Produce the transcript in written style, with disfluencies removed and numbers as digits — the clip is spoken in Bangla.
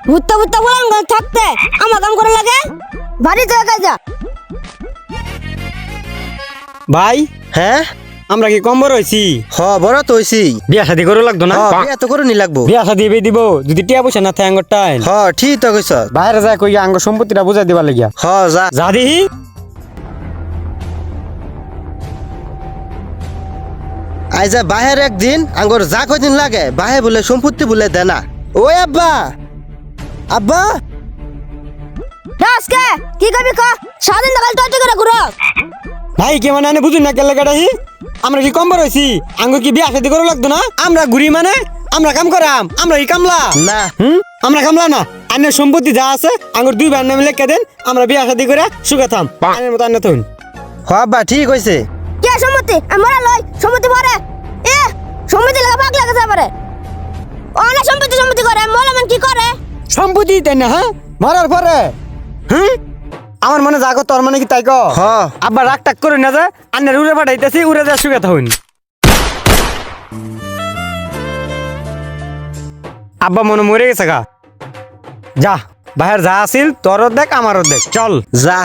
ভুত্তা ভুত্তা বলান থাকতে আমার কাম করে লাগে বাড়িতে একা যা। ভাই হ্যাঁ আমরা কি কম বড় হইছি? বড় তো হইছি। বিয়া শাদি করে লাগতো না? বিয়া তো করে নি লাগবো। বিয়া শাদি দিব যদি টিয়া পয়সা না থাকে আঙ্গর টাইম। ঠিক তো কইছ। বাইরে যায় কই আঙ্গ সম্পত্তিটা বুঝাই দিবার লাগিয়া। যা যা দিহি। আইজা বাহের একদিন আঙ্গর যা কদিন লাগে বাহে বলে সম্পত্তি বলে দে না। ওই আব্বা আব্বা রাসকে কি কবি ক সারাদিন সকাল টর্চ করে ঘুরো। ভাই কে মানে বুঝুন না কেলে গাড়াহি? আমরা কি কম বড় হইছি? আঙ্গ কি বিয়া শাদি করে লাগতো না? আমরা ঘুরি মানে আমরা কাম করাম, আমরা কি কামলা না। আমরা কামলা না। আনের সম্পত্তি যা আছে আঙ্গুর দুই ভাই নামে লেখা দেন, আমরা বিয়া শাদি করে সুখে থাম। আনের মতো আন্না থুন। আব্বা ঠিক হইছে। কে সম্মতি আমরা লই সম্মতি পরে এ সম্মতি লাগা ভাগ লাগা যাবে। অনেক সম্মতি করে মলামান কি করে? সম্পত্তি তাই না? হ্যাঁ মরার পরে আমার মনে যা তোর মানে কি তাই ক? আব্বা রাগ টাক করে না যা আন্নের উড়ে পাঠাইতেছি, উড়ে যা সুখে থাকুন। আব্বা মনে মরে গেছে গা। যা বাহির যা আছিল তোর দেখ আমারও দেখ, চল যা।